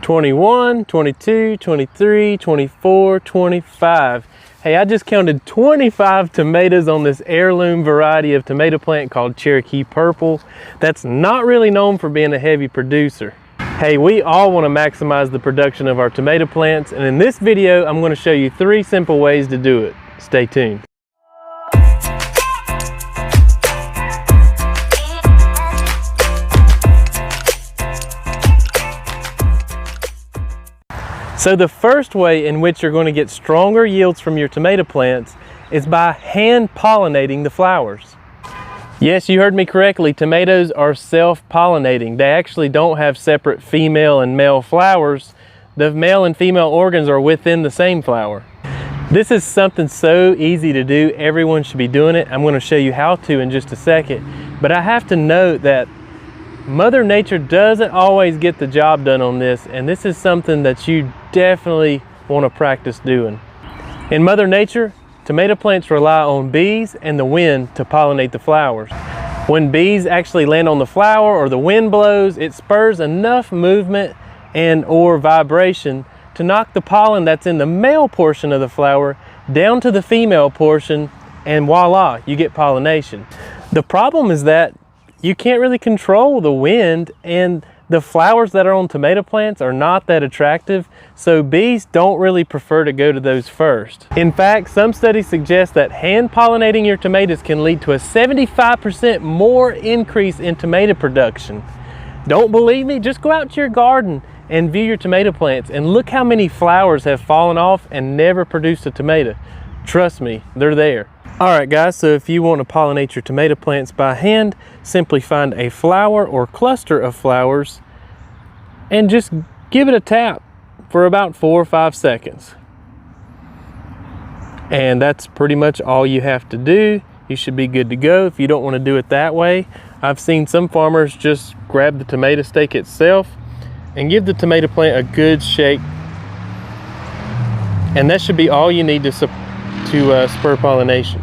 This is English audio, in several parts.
21, 22, 23, 24, 25. Hey, I just counted 25 tomatoes on this heirloom variety of tomato plant called Cherokee Purple that's not really known for being a heavy producer. Hey, we all want to maximize the production of our tomato plants, and in this video I'm going to show you 3 simple ways to do it. Stay tuned. So the first way in which you're going to get stronger yields from your tomato plants is by hand pollinating the flowers. Yes, you heard me correctly. Tomatoes are self-pollinating. They actually don't have separate female and male flowers. The male and female organs are within the same flower. This is something so easy to do. Everyone should be doing it. I'm going to show you how to in just a second. But I have to note that Mother Nature doesn't always get the job done on this, and this is something that you definitely want to practice doing. In Mother Nature, tomato plants rely on bees and the wind to pollinate the flowers. When bees actually land on the flower or the wind blows, it spurs enough movement and or vibration to knock the pollen that's in the male portion of the flower down to the female portion, and voila, you get pollination. The problem is that you can't really control the wind, and the flowers that are on tomato plants are not that attractive, so bees don't really prefer to go to those first. In fact, some studies suggest that hand pollinating your tomatoes can lead to a 75% more increase in tomato production. Don't believe me? Just go out to your garden and view your tomato plants and look how many flowers have fallen off and never produced a tomato. Trust me, they're there. Alright guys, so if you want to pollinate your tomato plants by hand, simply find a flower or cluster of flowers and just give it a tap for about 4 or 5 seconds. And that's pretty much all you have to do. You should be good to go. If you don't want to do it that way, I've seen some farmers just grab the tomato stake itself and give the tomato plant a good shake. And that should be all you need to spur pollination.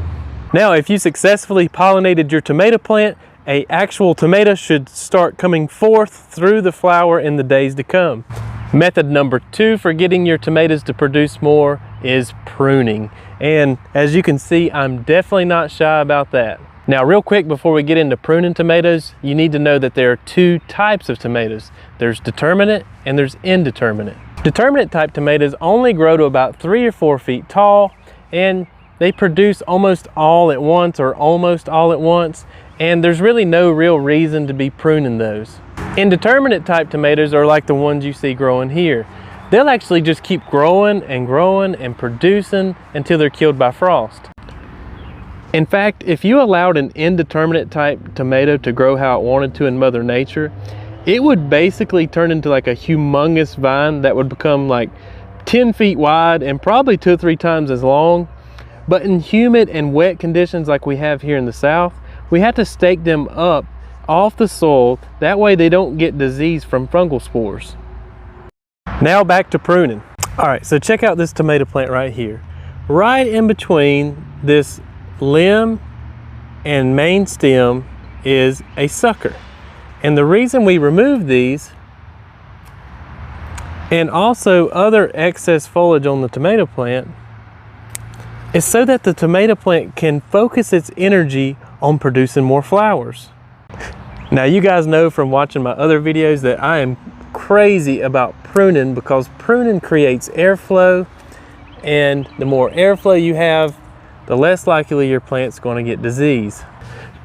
Now, if you successfully pollinated your tomato plant, an actual tomato should start coming forth through the flower in the days to come. Method number 2 for getting your tomatoes to produce more is pruning. And as you can see, I'm definitely not shy about that. Now, real quick before we get into pruning tomatoes, you need to know that there are 2 types of tomatoes. There's determinate and there's indeterminate. Determinate type tomatoes only grow to about 3 or 4 feet tall, and they produce almost all at once or almost all at once, and there's really no real reason to be pruning those. Indeterminate type tomatoes are like the ones you see growing here. They'll actually just keep growing and producing until they're killed by frost. In fact, if you allowed an indeterminate type tomato to grow how it wanted to in Mother Nature, it would basically turn into like a humongous vine that would become like 10 feet wide and probably 2 or 3 times as long. But in humid and wet conditions like we have here in the South, we have to stake them up off the soil. That way they don't get disease from fungal spores. Now back to pruning. All right, so check out this tomato plant right here. Right in between this limb and main stem is a sucker. And the reason we remove these and also other excess foliage on the tomato plant is so that the tomato plant can focus its energy on producing more flowers. Now, you guys know from watching my other videos that I am crazy about pruning, because pruning creates airflow, and the more airflow you have, the less likely your plant's going to get disease.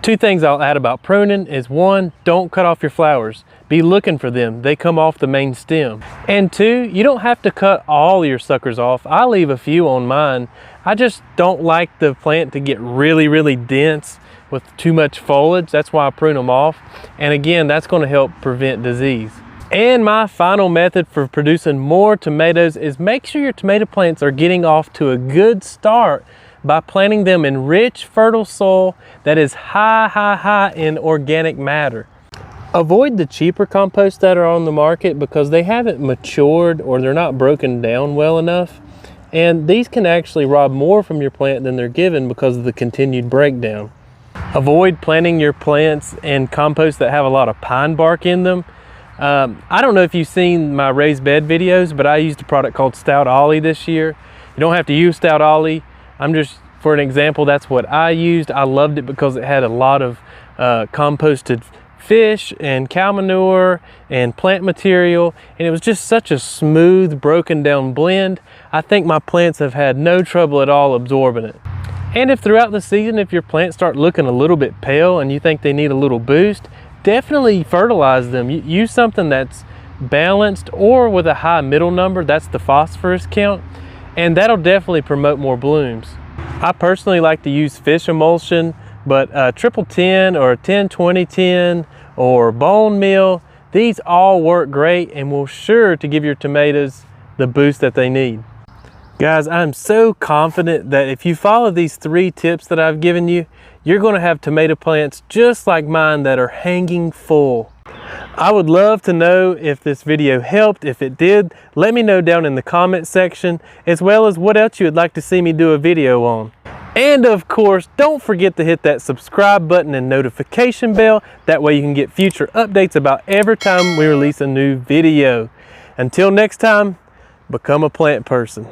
2 things I'll add about pruning is 1, don't cut off your flowers. Be looking for them. They come off the main stem. And 2, you don't have to cut all your suckers off. I leave a few on mine. I just don't like the plant to get really dense with too much foliage. That's why I prune them off. And again, that's going to help prevent disease. And my final method for producing more tomatoes is make sure your tomato plants are getting off to a good start by planting them in rich, fertile soil that is high in organic matter. Avoid the cheaper composts that are on the market because they haven't matured or they're not broken down well enough. And these can actually rob more from your plant than they're given because of the continued breakdown. Avoid planting your plants in compost that have a lot of pine bark in them. I don't know if you've seen my raised bed videos, but I used a product called Stout Ollie this year. You don't have to use Stout Ollie. I'm just, for an example, that's what I used. I loved it because it had a lot of composted fish and cow manure and plant material, and it was just such a smooth, broken down blend. I think my plants have had no trouble at all absorbing it. And if throughout the season, if your plants start looking a little bit pale and you think they need a little boost, definitely fertilize them. Use something that's balanced or with a high middle number, that's the phosphorus count, and that'll definitely promote more blooms. I personally like to use fish emulsion, but 10-10 or 10-20-10 or bone meal, these all work great and will sure to give your tomatoes the boost that they need. Guys, I'm so confident that if you follow these 3 tips that I've given you, you're going to have tomato plants just like mine that are hanging full. I would love to know if this video helped. If it did, let me know down in the comment section, as well as what else you would like to see me do a video on. And of course, don't forget to hit that subscribe button and notification bell. That way you can get future updates about every time we release a new video. Until next time, become a plant person.